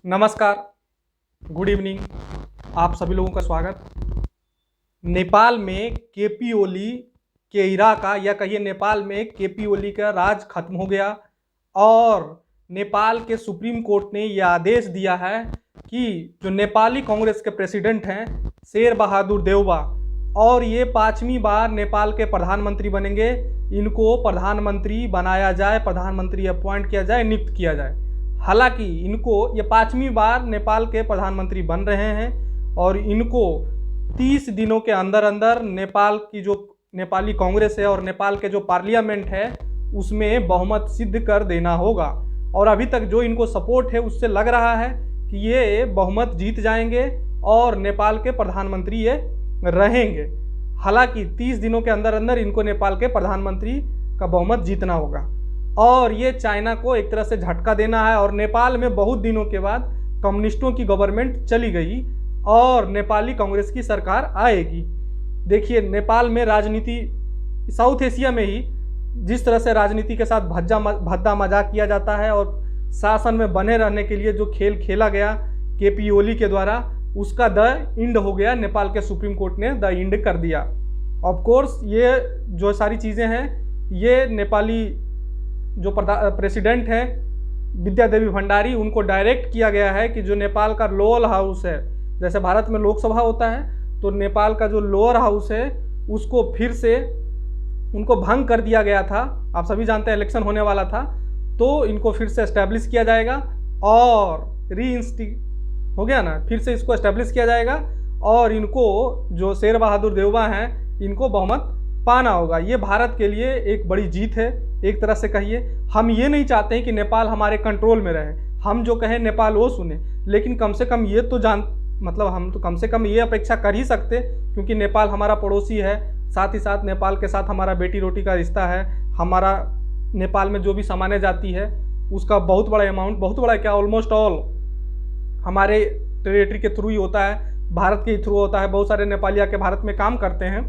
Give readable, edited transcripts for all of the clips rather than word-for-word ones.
नमस्कार, good evening. आप सभी लोगों का स्वागत। नेपाल में केपी ओली के इरा का या कहिए नेपाल में केपी ओली का राज खत्म हो गया और नेपाल के सुप्रीम कोर्ट ने यह आदेश दिया है कि जो नेपाली कांग्रेस के प्रेसिडेंट हैं शेर बहादुर देउबा और ये 5वीं बार नेपाल के प्रधानमंत्री बनेंगे। इनको प्रधानमंत्री बनाया जाए, प्रधानमंत्री अपॉइंट किया जाए, नियुक्त किया जाए। हालांकि इनको ये 5वीं बार नेपाल के प्रधानमंत्री बन रहे हैं और इनको 30 दिनों के अंदर अंदर नेपाल की जो नेपाली कांग्रेस है और नेपाल के जो पार्लियामेंट है उसमें बहुमत सिद्ध कर देना होगा। और अभी तक जो इनको सपोर्ट है उससे लग रहा है कि ये बहुमत जीत जाएंगे और नेपाल के प्रधानमंत्री ये रहेंगे। हालांकि 30 दिनों के अंदर अंदर इनको नेपाल के प्रधानमंत्री का बहुमत जीतना होगा और ये चाइना को एक तरह से झटका देना है। और नेपाल में बहुत दिनों के बाद कम्युनिस्टों की गवर्नमेंट चली गई और नेपाली कांग्रेस की सरकार आएगी। देखिए, नेपाल में राजनीति साउथ एशिया में ही जिस तरह से राजनीति के साथ भद्दा मजाक किया जाता है और शासन में बने रहने के लिए जो खेल खेला गया केपी ओली के द्वारा, उसका द इंड हो गया। नेपाल के सुप्रीम कोर्ट ने द इंड कर दिया। ऑफ कोर्स ये जो सारी चीज़ें हैं ये नेपाली जो प्रेसिडेंट हैं विद्या देवी भंडारी, उनको डायरेक्ट किया गया है कि जो नेपाल का लोअर हाउस है, जैसे भारत में लोकसभा होता है तो नेपाल का जो लोअर हाउस है उसको फिर से उनको भंग कर दिया गया था। आप सभी जानते हैं इलेक्शन होने वाला था तो इनको फिर से एस्टैब्लिश किया जाएगा और हो गया ना, फिर से इसको एस्टैब्लिश किया जाएगा और इनको जो शेर बहादुर देउबा हैं इनको बहुमत पाना होगा। ये भारत के लिए एक बड़ी जीत है एक तरह से कहिए। हम ये नहीं चाहते हैं कि नेपाल हमारे कंट्रोल में रहे, हम जो कहें नेपाल वो सुने, लेकिन कम से कम ये तो हम तो कम से कम ये अपेक्षा कर ही सकते क्योंकि नेपाल हमारा पड़ोसी है। साथ ही साथ नेपाल के साथ हमारा बेटी रोटी का रिश्ता है। हमारा नेपाल में जो भी सामान्य जाती है उसका बहुत बड़ा अमाउंट, बहुत बड़ा क्या, ऑलमोस्ट ऑल हमारे टेरिटरी के थ्रू ही होता है, भारत के थ्रू होता है। बहुत सारे नेपाली आके भारत में काम करते हैं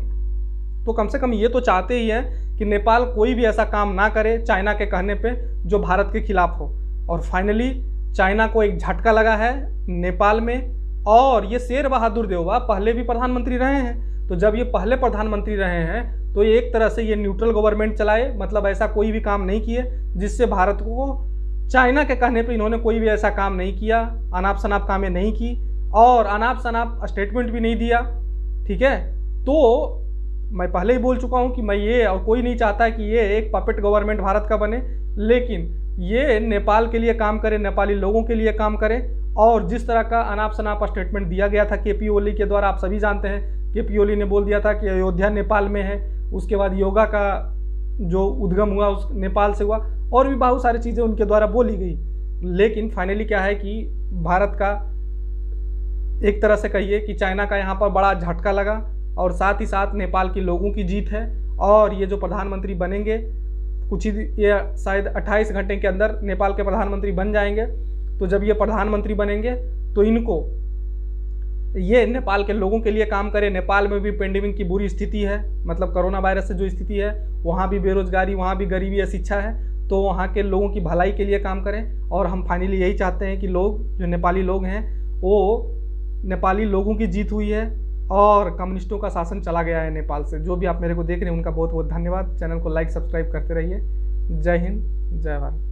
तो कम से कम ये तो चाहते ही हैं कि नेपाल कोई भी ऐसा काम ना करे चाइना के कहने पे जो भारत के खिलाफ हो। और फाइनली चाइना को एक झटका लगा है नेपाल में। और ये शेर बहादुर देउबा पहले भी प्रधानमंत्री रहे हैं, तो जब ये पहले प्रधानमंत्री रहे हैं तो ये एक तरह से ये न्यूट्रल गवर्नमेंट चलाए, मतलब ऐसा कोई भी काम नहीं किए जिससे भारत को, चाइना के कहने पे इन्होंने कोई भी ऐसा काम नहीं किया, अनाप शनाप कामें नहीं की और अनाप शनाप स्टेटमेंट भी नहीं दिया। ठीक है, तो मैं पहले ही बोल चुका हूं कि मैं ये, और कोई नहीं चाहता कि ये एक पपेट गवर्नमेंट भारत का बने, लेकिन ये नेपाल के लिए काम करे, नेपाली लोगों के लिए काम करे। और जिस तरह का अनाप शनाप स्टेटमेंट दिया गया था केपी ओली के द्वारा, आप सभी जानते हैं केपी ओली ने बोल दिया था कि अयोध्या नेपाल में है, उसके बाद योगा का जो उद्गम हुआ उस नेपाल से हुआ और भी बहुत सारी चीज़ें उनके द्वारा बोली गई। लेकिन फाइनली क्या है कि भारत का एक तरह से कहिए कि चाइना का यहाँ पर बड़ा झटका लगा और साथ ही साथ नेपाल के लोगों की जीत है। और ये जो प्रधानमंत्री बनेंगे कुछ ही, ये शायद 28 घंटे के अंदर नेपाल के प्रधानमंत्री बन जाएंगे। तो जब ये प्रधानमंत्री बनेंगे तो इनको ये नेपाल के लोगों के लिए काम करे। नेपाल में भी पेंडेमिक की बुरी स्थिति है, मतलब कोरोना वायरस से जो स्थिति है, वहाँ भी बेरोजगारी, वहाँ भी गरीबी, अशिक्षा है, तो वहाँ के लोगों की भलाई के लिए काम करें। और हम फाइनली यही चाहते हैं कि लोग, जो नेपाली लोग हैं, वो नेपाली लोगों की जीत हुई है और कम्युनिस्टों का शासन चला गया है नेपाल से। जो भी आप मेरे को देख रहे हैं उनका बहुत बहुत धन्यवाद। चैनल को लाइक सब्सक्राइब करते रहिए। जय हिंद, जय भारत।